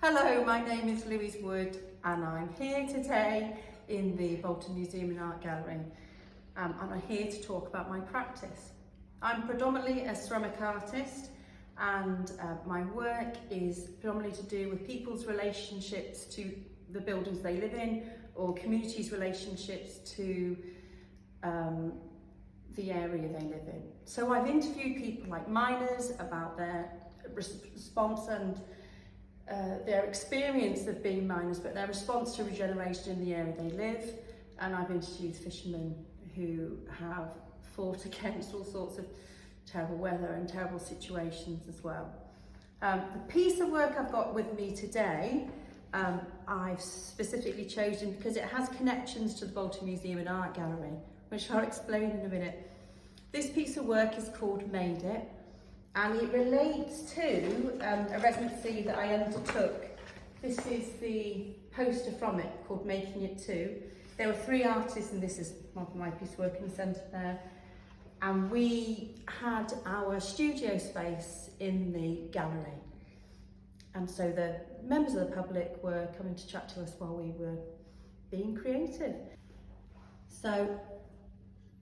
Hello, my name is Louise Wood and I'm here today in the Bolton Museum and Art Gallery and I'm here to talk about my practice. I'm predominantly a ceramic artist and my work is predominantly to do with people's relationships to the buildings they live in or communities' relationships to the area they live in. So I've interviewed people like miners about their response and their experience of being miners, but their response to regeneration in the area they live. And I've interviewed fishermen who have fought against all sorts of terrible weather and terrible situations as well. The piece of work I've got with me today, I've specifically chosen because it has connections to the Bolton Museum and Art Gallery, which I'll explain in a minute. This piece of work is called Made It, and it relates to a residency that I undertook. This is the poster from it called Making It Too. There were 3 artists, and this is my piece of work in the centre there. And we had our studio space in the gallery. And so the members of the public were coming to chat to us while we were being creative. So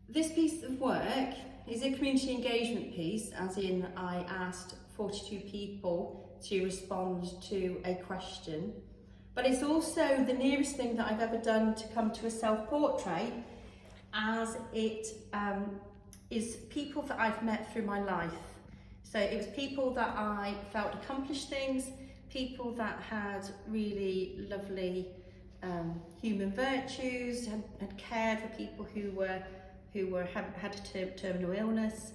this piece of work is a community engagement piece, as in I asked 42 people to respond to a question, but it's also the nearest thing that I've ever done to come to a self-portrait, as it is people that I've met through my life. So it was people that I felt accomplished things, people that had really lovely human virtues, had cared for people who had terminal illness,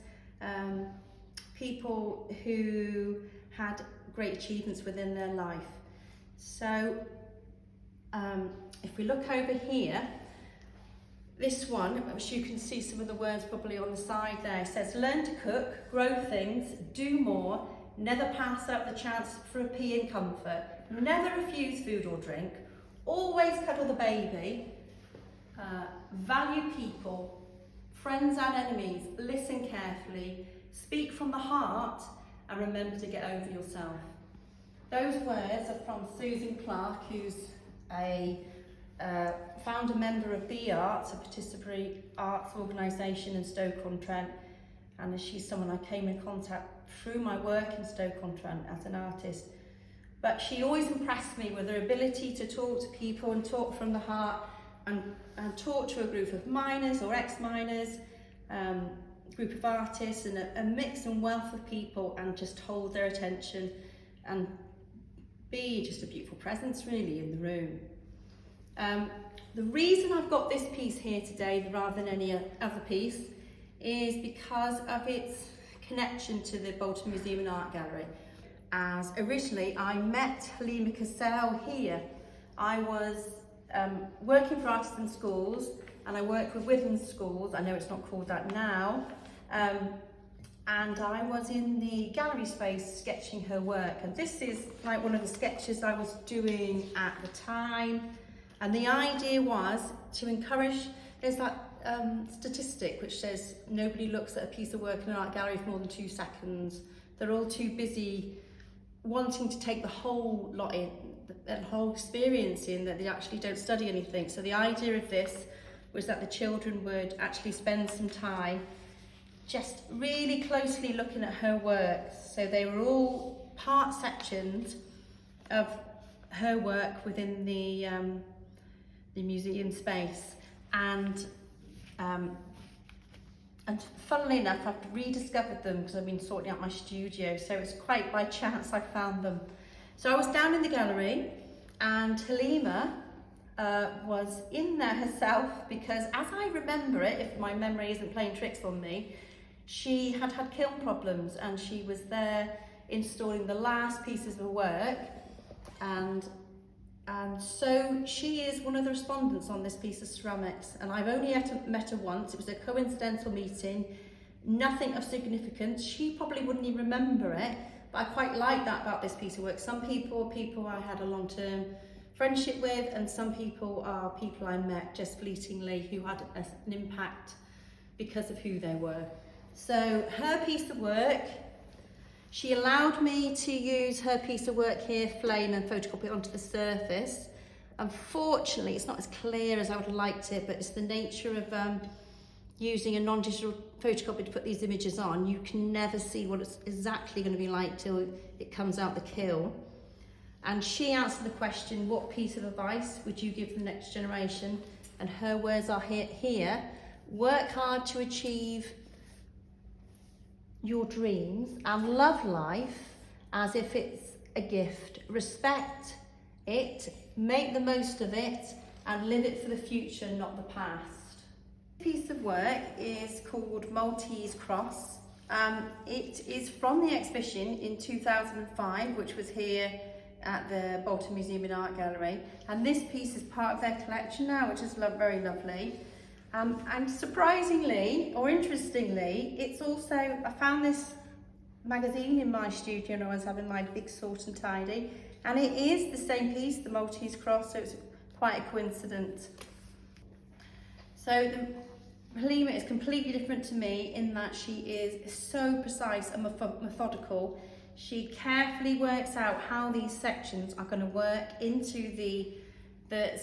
people who had great achievements within their life. So if we look over here, this one, which you can see some of the words probably on the side there, says learn to cook, grow things, do more, never pass up the chance for a pee in comfort, never refuse food or drink, always cuddle the baby, value people, friends and enemies, listen carefully, speak from the heart, and remember to get over yourself. Those words are from Susan Clark, who's a founder member of B Arts, a participatory arts organisation in Stoke-on-Trent, and she's someone I came in contact through my work in Stoke-on-Trent as an artist. But she always impressed me with her ability to talk to people and talk from the heart, and talk to a group of miners or ex-miners, group of artists, and a mix and wealth of people, and just hold their attention and be just a beautiful presence really in the room. The reason I've got this piece here today rather than any other piece is because of its connection to the Bolton Museum and Art Gallery. As originally I met Halima Cassell here. I was working for artists in schools, and I work with women's schools. I know it's not called that now. And I was in the gallery space sketching her work. And this is like one of the sketches I was doing at the time. And the idea was to encourage, there's that statistic which says nobody looks at a piece of work in an art gallery for more than 2 seconds. They're all too busy wanting to take the whole lot in, the whole experience in, that they actually don't study anything. So the idea of this was that the children would actually spend some time just really closely looking at her work. So they were all part sections of her work within the museum space. And funnily enough, I've rediscovered them because I've been sorting out my studio, so it's quite by chance I found them. So I was down in the gallery, and Halima was in there herself, because as I remember it, if my memory isn't playing tricks on me, she had had kiln problems, and she was there installing the last pieces of work, and so she is one of the respondents on this piece of ceramics, and I've only met her once. It was a coincidental meeting, nothing of significance. She probably wouldn't even remember it, but I quite like that about this piece of work. Some people I had a long-term friendship with, and some people are people I met just fleetingly who had an impact because of who they were. So her piece of work She allowed me to use her piece of work here, flame, and photocopy it onto the surface. Unfortunately, it's not as clear as I would have liked it, but it's the nature of using a non-digital photocopy to put these images on. You can never see what it's exactly going to be like till it comes out the kiln. And she answered the question, what piece of advice would you give the next generation? And her words are here, work hard to achieve your dreams and love life as if it's a gift. Respect it, make the most of it, and live it for the future, not the past. This piece of work is called Maltese Cross. It is from the exhibition in 2005, which was here at the Bolton Museum and Art Gallery, and this piece is part of their collection now, which is very lovely. And surprisingly, or interestingly, it's also, I found this magazine in my studio when I was having my big sort and tidy, and it is the same piece, the Maltese Cross, so it's quite a coincidence. So Halima is completely different to me in that she is so precise and methodical. She carefully works out how these sections are going to work into the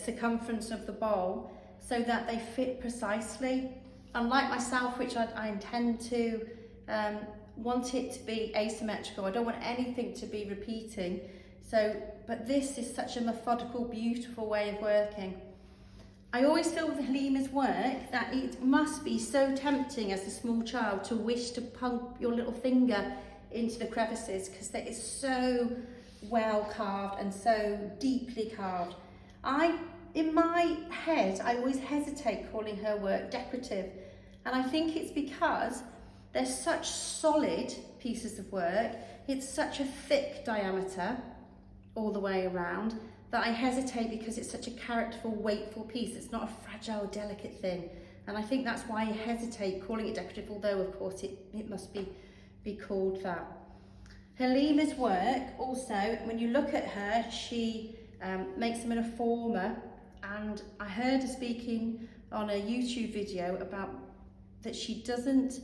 circumference of the bowl so that they fit precisely. Unlike myself, which I intend to want it to be asymmetrical. I don't want anything to be repeating. But this is such a methodical, beautiful way of working. I always feel with Halima's work that it must be so tempting as a small child to wish to pump your little finger into the crevices, because it is so well carved and so deeply carved. In my head, I always hesitate calling her work decorative, and I think it's because they're such solid pieces of work. It's such a thick diameter all the way around that I hesitate, because it's such a characterful, weightful piece. It's not a fragile, delicate thing, and I think that's why I hesitate calling it decorative, although of course it must be called that. Halima's work also, when you look at her, she makes them in a former, and I heard her speaking on a YouTube video about that she doesn't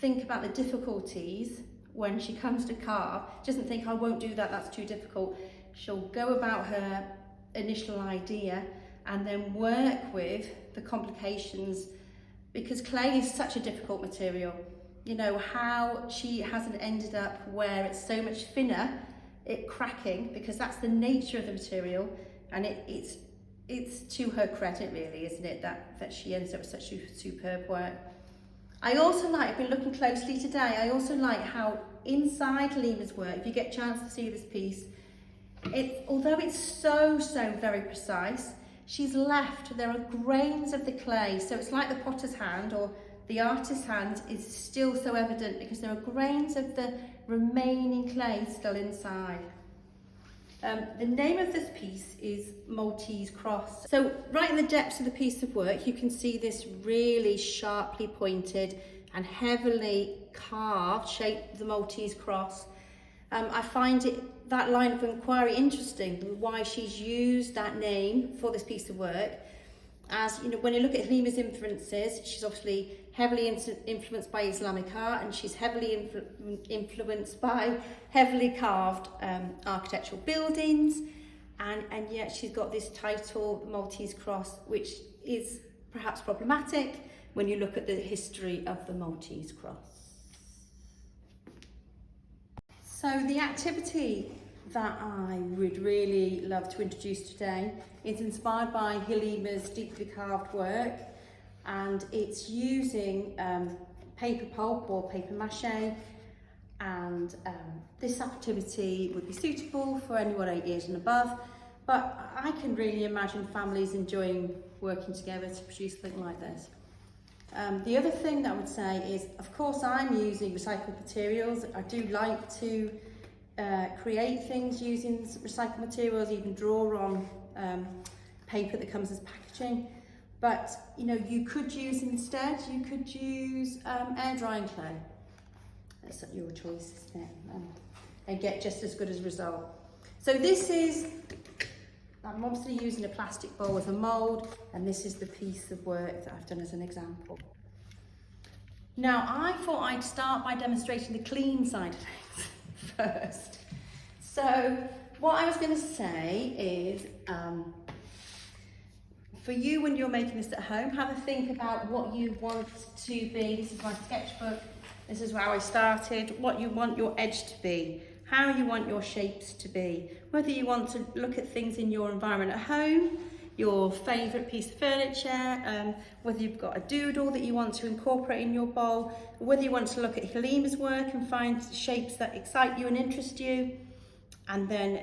think about the difficulties when she comes to carve. She doesn't think, I won't do that, that's too difficult. She'll go about her initial idea and then work with the complications, because clay is such a difficult material. You know, how she hasn't ended up where it's so much thinner, it cracking, because that's the nature of the material, and it's to her credit really, isn't it, that she ends up with such superb work. I also like, I've been looking closely today, I also like how inside Halima's work, if you get a chance to see this piece, although it's so very precise, she's left, there are grains of the clay, so it's like the potter's hand or the artist's hand is still so evident, because there are grains of the remaining clay still inside. The name of this piece is Maltese Cross. So right in the depths of the piece of work, you can see this really sharply pointed and heavily carved shape of the Maltese Cross. I find that line of inquiry interesting, why she's used that name for this piece of work. As you know, when you look at Halima's influences, she's obviously heavily influenced by Islamic art, and she's heavily influenced by heavily carved architectural buildings, and yet she's got this title, Maltese Cross, which is perhaps problematic when you look at the history of the Maltese Cross. So the activity that I would really love to introduce today is inspired by Halima's deeply carved work, and it's using paper pulp or paper mache, and this activity would be suitable for anyone 8 years and above, but I can really imagine families enjoying working together to produce something like this. The other thing that I would say is, of course, I'm using recycled materials. I do like to create things using recycled materials, even draw on paper that comes as packaging. But you know, you could use air drying clay. That's your choice, isn't it? And get just as good as a result. So this is, I'm obviously using a plastic bowl as a mould, and this is the piece of work that I've done as an example. Now, I thought I'd start by demonstrating the clean side of things. first. So what I was going to say is, for you when you're making this at home, have a think about what you want to be. This is my sketchbook. This is where I started. What you want your edge to be. How you want your shapes to be. Whether you want to look at things in your environment at home, your favourite piece of furniture, whether you've got a doodle that you want to incorporate in your bowl, whether you want to look at Halima's work and find shapes that excite you and interest you, and then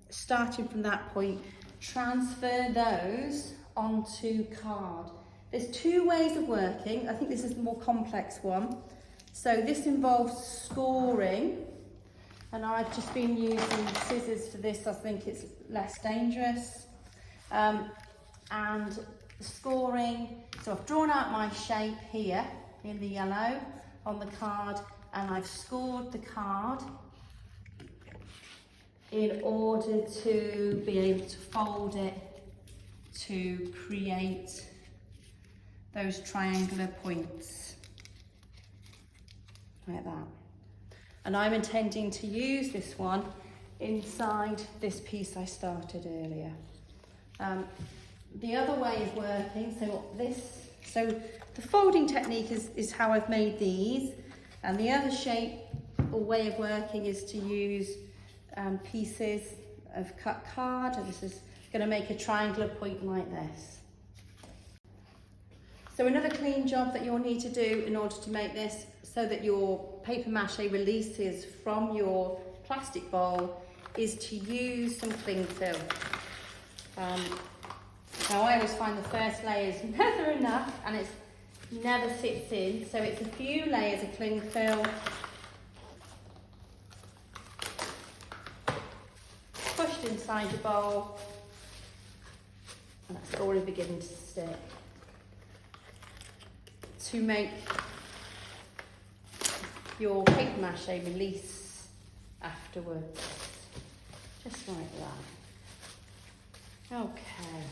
starting from that point, transfer those onto card. There's two ways of working. I think this is the more complex one. So this involves scoring, and I've just been using scissors for this. I think it's less dangerous. And scoring, so I've drawn out my shape here in the yellow on the card, and I've scored the card in order to be able to fold it to create those triangular points like that. And I'm intending to use this one inside this piece I started earlier. The other way of working, so the folding technique is how I've made these, and the other shape or way of working is to use pieces of cut card, and this is going to make a triangular point like this. So another clean job that you'll need to do in order to make this so that your paper mache releases from your plastic bowl is to use some cling film. Now I always find the first layer is never enough and it never sits in, so it's a few layers of cling film, pushed inside your bowl, and that's already beginning to stick, to make your paper mache release afterwards, just like that. Okay,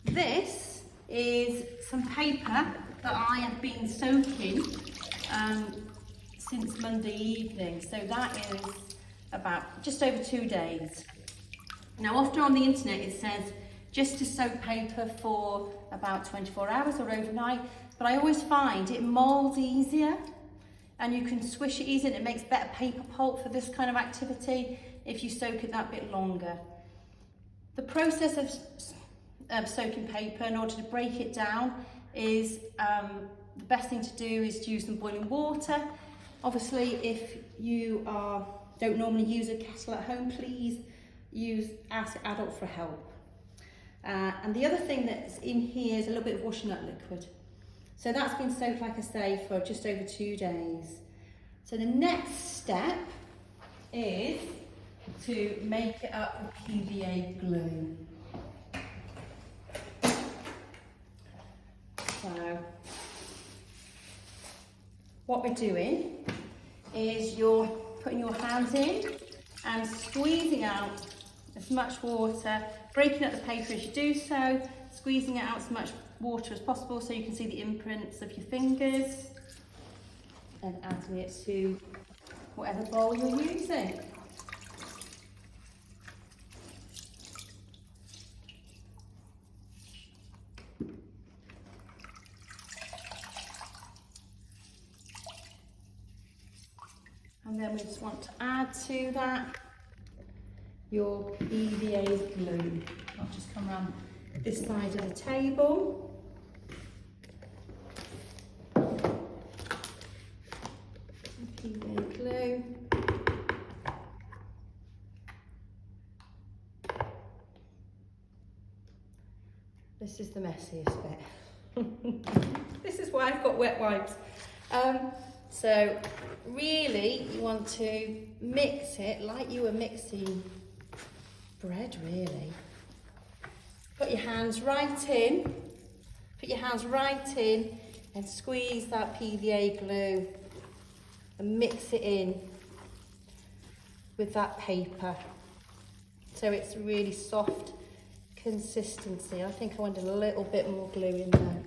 this is some paper that I have been soaking since Monday evening, so that is about just over 2 days. Now often on the internet it says just to soak paper for about 24 hours or overnight, but I always find it moulds easier and you can swish it easier and it makes better paper pulp for this kind of activity if you soak it that bit longer. The process of soaking paper, in order to break it down, is the best thing to do is to use some boiling water. Obviously, if you don't normally use a kettle at home, please ask an adult for help. And the other thing that's in here is a little bit of washi nut liquid. So that's been soaked, like I say, for just over 2 days. So the next step is to make it up with PVA glue. So what we're doing is you're putting your hands in and squeezing out as much water, breaking up the paper as you do so, squeezing out as much water as possible so you can see the imprints of your fingers, and adding it to whatever bowl you're using. And then we just want to add to that your PVA glue. I'll just come around this side of the table. PVA glue. This is the messiest bit. This is why I've got wet wipes. So really you want to mix it like you were mixing bread, really. Put your hands right in, and squeeze that PVA glue and mix it in with that paper so it's really soft consistency. I think I want a little bit more glue in there.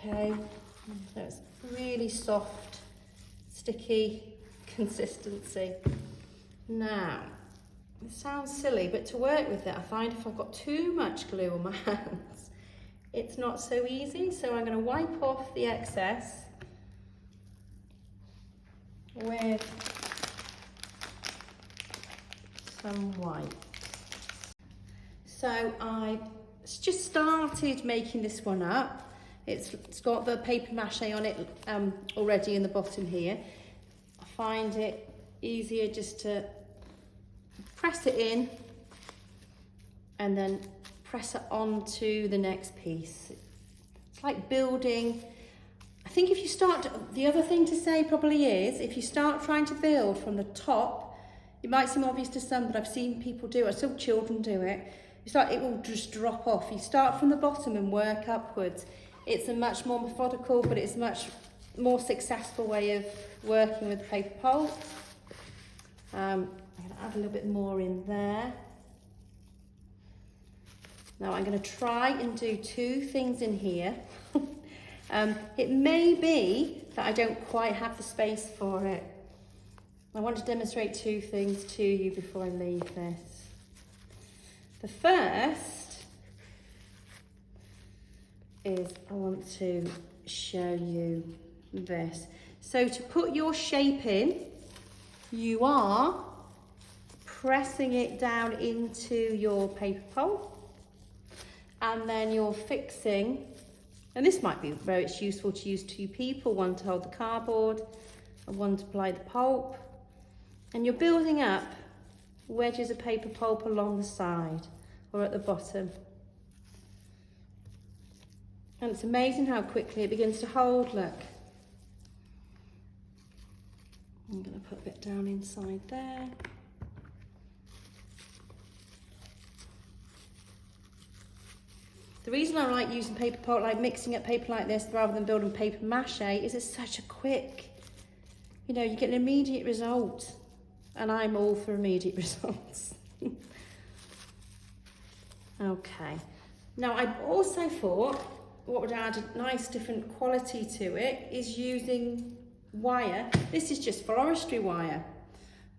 okay. So it's really soft, sticky consistency. Now, it sounds silly, but to work with it, I find if I've got too much glue on my hands, it's not so easy. So I'm going to wipe off the excess with some white. So I just started making this one up. It's got the paper mache on it already in the bottom here. I find it easier just to press it in and then press it onto the next piece. It's like building. I think if you start, the other thing to say probably is, if you start trying to build from the top, it might seem obvious to some, but I've seen people do it, some children do it. It will just drop off. You start from the bottom and work upwards. It's a much more methodical, but it's a much more successful way of working with paper pulp. I'm going to add a little bit more in there. Now I'm going to try and do two things in here. It may be that I don't quite have the space for it. I want to demonstrate two things to you before I leave this. The first is I want to show you this. So to put your shape in, you are pressing it down into your paper pulp, and then you're fixing, and this might be where it's useful to use two people, one to hold the cardboard and one to apply the pulp, and you're building up wedges of paper pulp along the side or at the bottom. And it's amazing how quickly it begins to hold, look. I'm going to put a bit down inside there. The reason I like using paper pulp, like mixing up paper like this rather than building paper mache, is it's such a quick, you know, you get an immediate result. And I'm all for immediate results. Okay. Now I've also thought what would add a nice different quality to it is using wire. This is just floristry wire.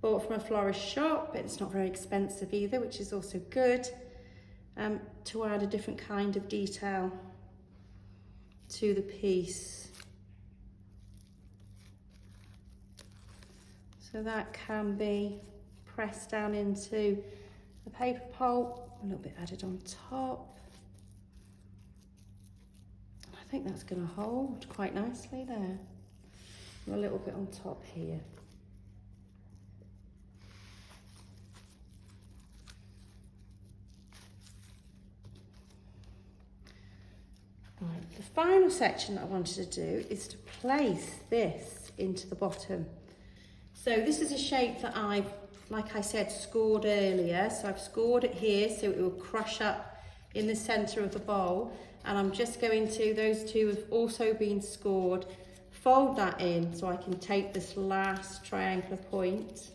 Bought from a florist shop. It's not very expensive either, which is also good. To add a different kind of detail to the piece. So that can be pressed down into the paper pulp, a little bit added on top. I think that's going to hold quite nicely there. And a little bit on top here. Right, the final section that I wanted to do is to place this into the bottom. So this is a shape that I've, like I said, scored earlier. So I've scored it here so it will crush up in the centre of the bowl. And I'm just going to, those two have also been scored, fold that in so I can take this last triangular point.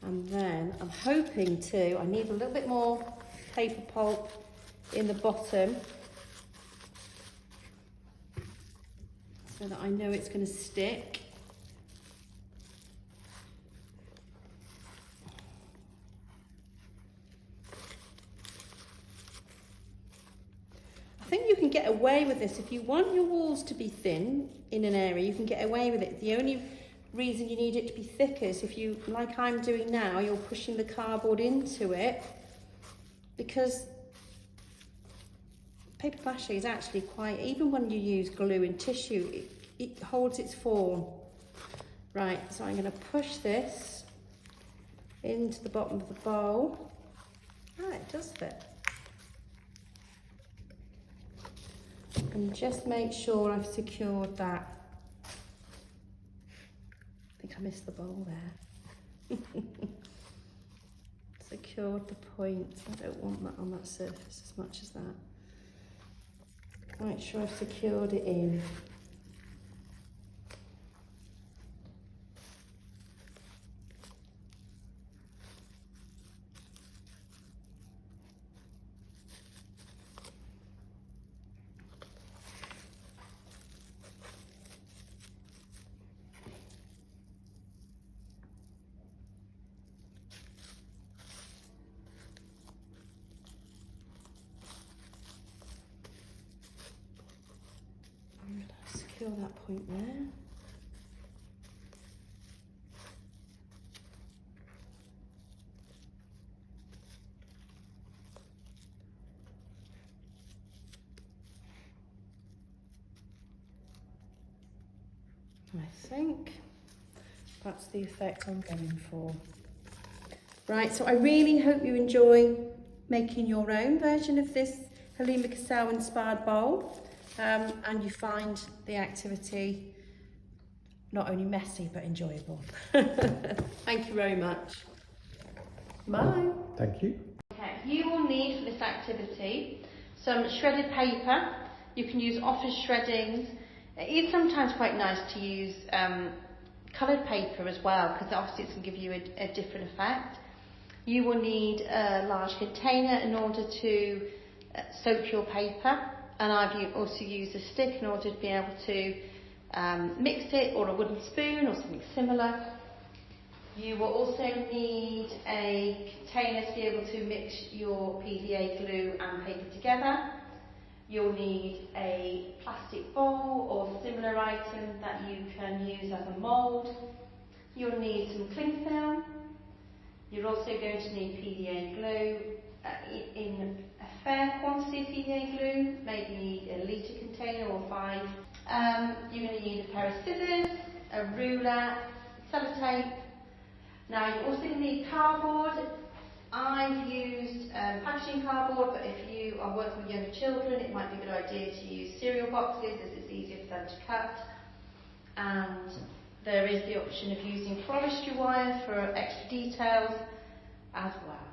And then I'm hoping to, I need a little bit more paper pulp in the bottom, so that I know it's going to stick. I think you can get away with this. If you want your walls to be thin in an area, you can get away with it. The only reason you need it to be thicker is if you, like I'm doing now, you're pushing the cardboard into it, because paper mache is actually quite, even when you use glue and tissue, it holds its form. Right, so I'm going to push this into the bottom of the bowl. Ah, it does fit. And just make sure I've secured that. I think I missed the bowl there. Secured the point. I don't want that on that surface as much as that. Make sure I've secured it in. feel that point there. I think that's the effect I'm going for. Right, so I really hope you enjoy making your own version of this Helima Cassell inspired bowl, and you find the activity not only messy but enjoyable. Thank you very much. Bye. Thank you. Okay, you will need for this activity some shredded paper. You can use office shreddings. It is sometimes quite nice to use coloured paper as well, because obviously it's going to give you a different effect. You will need a large container in order to soak your paper, and I've also used a stick in order to be able to mix it, or a wooden spoon or something similar. You will also need a container to be able to mix your PVA glue and paper together. You'll need a plastic bowl or similar item that you can use as a mould. You'll need some cling film. You're also going to need PVA glue in a fair quantity of PVA glue, maybe a litre container or 5. You're going to need a pair of scissors, a ruler, sellotape. Now you're also going to need cardboard. I've used packaging cardboard, but if you are working with younger children, it might be a good idea to use cereal boxes, as it's easier for them to cut. And there is the option of using forestry wire for extra details as well.